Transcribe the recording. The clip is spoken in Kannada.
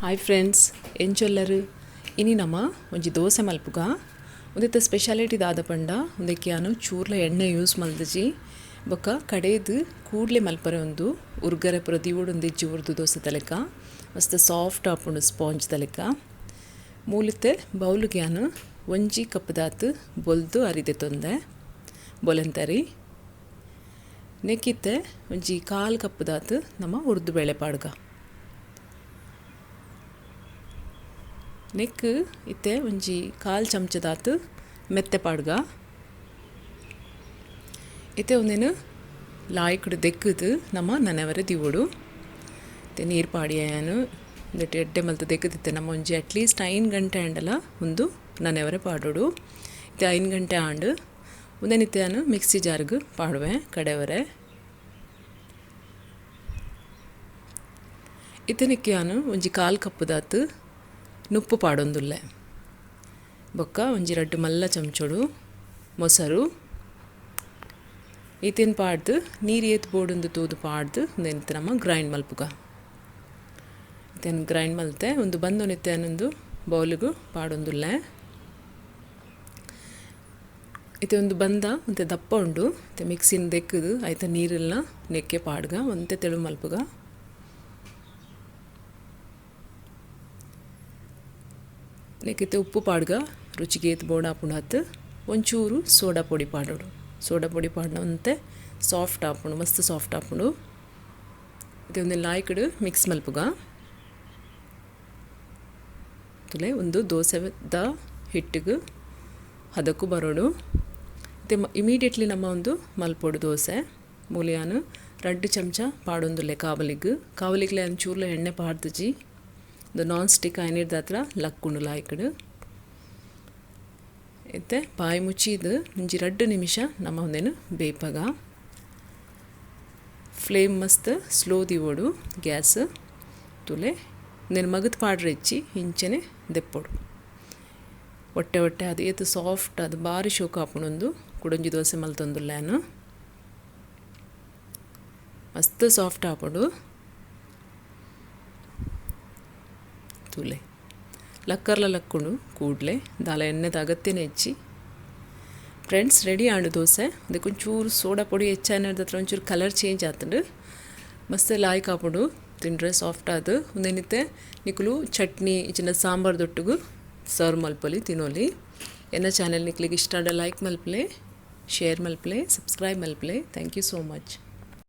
ಹಾಯ್ ಫ್ರೆಂಡ್ಸ್ ಎಂಚೊಲ್ಲರು ಇನಿ ನಮ್ಮ ಒಂಜಿ ದೋಸೆ ಮಲ್ಪುಗ ಒಂದಿತ್ತ ಸ್ಪೆಷಾಲಿಟಿ ದಾದ ಪಂಡ ಒಂದಕ್ಕೆ ನಾನು ಚೂರ್ಲ ಎಣ್ಣೆ ಯೂಸ್ ಮಲ್ದಜಿ ಬೊಕ್ಕ ಕಡೆದು ಕೂಡಲೇ ಮಲ್ಪರೆ ಒಂದು ಉರ್ಗರೆ ಪುರ ದಿವೋಡು ಒಂದು ಇಜ್ಜಿ ಉರ್ದು ದೋಸೆ ತಲೆಕ ಮಸ್ತ್ ಸಾಫ್ಟ್ ಆಪುಂಡು ಸ್ಪಾಂಜ್ ತಲೆಕ ಮೂಲತೆ ಬೌಲ್ಗೆ ನಾನು ಒಂಜಿ ಕಪ್ ದಾತು ಬೊಲ್ದು ಅರಿದೆ ತೊಂದೆ ಬೊಲೆಂತರಿ ನೆಕ್ಕಿತ್ತೆ ಒಂಜಿ ಕಾಲು ಕಪ್ ದಾತು ನಮ್ಮ ಉರ್ದು ಬೇಳೆ ಪಾಡ್ಗ ನೆಕ್ ಇತ್ತೆ ಒಂಜಿ ಕಾಲು ಚಮಚದಾತು ಮೆತ್ತೆ ಪಾಡ್ಗ ಇತ್ತೆ ಒಂದೇನು ಲಾಯ್ಕುಡು ದೆಕ್ಕದು ನಮ್ಮ ನನವರೆ ದಿವೋಡು ಇತ್ತೆ ನೀರು ಪಾಡಿಯಾನು ಒಂದೆಟ್ಟು ಎಡ್ಡೆ ಮಲ್ತು ದೆಕ್ಕದಿತ್ತೆ ನಮ್ಮ ಒಂಜಿ ಅಟ್ಲೀಸ್ಟ್ 5 ಗಂಟೆ ಆಂಡಲ ಒಂದು ನನವರೆ ಪಾಡೋಡು ಇತ್ತೆ 5 ಗಂಟೆ ಆಂಡು ಒಂದೇನಿತ್ತೆ ನಾನು ಮಿಕ್ಸಿ ಜಾರ್ಗೆ ಪಾಡುವೆ ಕಡೆವರೆ ಇತ್ತನಕ್ಕೆ ನಾನು ಒಂಜಿ ಕಾಲು ಕಪ್ಪುದಾತು ನುಪ್ಪು ಪಾಡೊಂದುಲ್ಲೆ ಬೊಕ್ಕ ಒಂಜಿ 2 ಮಲ್ಲ ಚಮಚೋಡು ಮೊಸರು ಈತೇನು ಪಾಡ್ದು ನೀರು ಏತ್ ಬೋಡೊಂದು ತೂದು ಪಾಡ್ದು ನೆಂತ ನಮ್ಮ ಗ್ರೈಂಡ್ ಮಲ್ಪುಗ ಇತ್ತೇನು ಗ್ರೈಂಡ್ ಮಲ್ತೆ ಒಂದು ಬಂದೊನಿತ್ತೆ ಅನ್ನೊಂದು ಬೌಲಿಗೂ ಪಾಡೊಂದುಲ್ಲೆ ಇತ್ತೆ ಒಂದು ಬಂದ ಮತ್ತೆ ದಪ್ಪ ಉಂಡು ಮತ್ತೆ ಮಿಕ್ಸಿನ ದೆಕ್ಕದು ಆಯ್ತಾ ನೀರೆಲ್ಲ ನೆಕ್ಕೆ ಪಾಡ್ಗ ಒಂತೆ ತೆಳು ಮಲ್ಪುಗ ನೆಕ್ಕಿತ್ತೆ ಉಪ್ಪು ಪಾಡ್ಗ ರುಚಿಗೆ ಏತ್ ಬೋಡ ಆಪುಂಡು ಹತ್ತು ಒಂಚೂರು ಸೋಡಾ ಪೊಡಿ ಪಾಡೋಡು ಸೋಡಾ ಪೊಡಿ ಪಾಡ್ನ ಒಂತೆ ಸಾಫ್ಟ್ ಆಪುಂಡು ಮಸ್ತ್ ಸಾಫ್ಟ್ ಆಪುಂಡು ಇದು ಒಂದು ಲಾಯ್ಕಡು ಮಿಕ್ಸ್ ಮಲ್ಪುಗ ತುಲೆ ಒಂದು ದೋಸೆದ ಹಿಟ್ಟಿಗೆ ಹದಕ್ಕೂ ಬರೋಡು ಮತ್ತು ಇಮಿಡಿಯೇಟ್ಲಿ ನಮ್ಮ ಒಂದು ಮಲ್ಪೋಡು ದೋಸೆ ಮೂಲಿಯಾನು 2 ಚಮಚ ಪಾಡೊಂದುಲ್ಲೆ ಕಾವಲಿಗ್ಲೆ ಒಂಚೂರ್ಲ ಎಣ್ಣೆ ಪಾಡ್ದಜಿ ಒಂದು ನಾನ್ ಸ್ಟಿಕ್ ಐನಿರ್ದ ಹತ್ರ ಲಕ್ಕುಂಡು ಲಾಯ್ಕಡು ಇತ್ತೆ ಬಾಯಿ ಮುಚ್ಚಿದು ಒಂಜಿ 2 ನಿಮಿಷ ನಮ್ಮ ಒಂದೇನು ಬೇಯ್ಪಗ ಫ್ಲೇಮ್ ಮಸ್ತ್ ಸ್ಲೋ ದಿವೋಡು ಗ್ಯಾಸ್ ತುಲೆ ಒಂದೇನು ಮಗದು ಪಾಡ್ರೆ ಇಚ್ಚಿ ಇಂಚನೆ ದೆಪ್ಪೋಡು ಹೊಟ್ಟೆ ಅದು ಏತು ಸಾಫ್ಟ್ ಅದು ಭಾರಿ ಶೋಕ ಹಾಪುಣೊಂದು ಕುಡೊಂಜಿ ದೋಸೆ ಮಲ್ತೊಂದುಲ್ಲೇನು ಮಸ್ತ್ ಸಾಫ್ಟ್ ಹಾಪುಡು ತುಲೆ ಲಕ್ಕರ್ಲ ಲಕ್ಕುಂಡು ಕೂಡಲೇ ದಾಲ ಎಣ್ಣೆದ ಅಗತ್ಯನೇ ಹೆಚ್ಚಿ ಫ್ರೆಂಡ್ಸ್ ರೆಡಿ ಆಂಡು ದೋಸೆ ಅದಕ್ಕೆ ಒಂಚೂರು ಸೋಡಾ ಪೊಡಿ ಹೆಚ್ಚಾಗಿರೋದ್ರ ಹತ್ರ ಒಂಚೂರು ಕಲರ್ ಚೇಂಜ್ ಆತಂಡು ಮಸ್ತ್ ಲಾಯ್ಕ್ ಹಾಪುಡು ತಿಂಡ್ರೆ ಸಾಫ್ಟ್ ಆದು ಒಂದೇನಿತ್ತೆ ನಿಕ್ಕಲು ಚಟ್ನಿ ಇಚ್ಚಿನ ಸಾಂಬಾರು ದೊಟ್ಟಿಗೂ ಸರ್ವ್ ಮಲ್ಪಲಿ ತಿನ್ನೋಲಿ ಎನ್ನ ಚಾನೆಲ್ ನಿಕ್ಲಿಗೆ ಇಷ್ಟ ಆದ ಲೈಕ್ ಮಲ್ಪಲೆ ಶೇರ್ ಮಲ್ಪಲೆ ಸಬ್ಸ್ಕ್ರೈಬ್ ಮಲ್ಪಲೆ ಥ್ಯಾಂಕ್ ಯು ಸೋ ಮಚ್.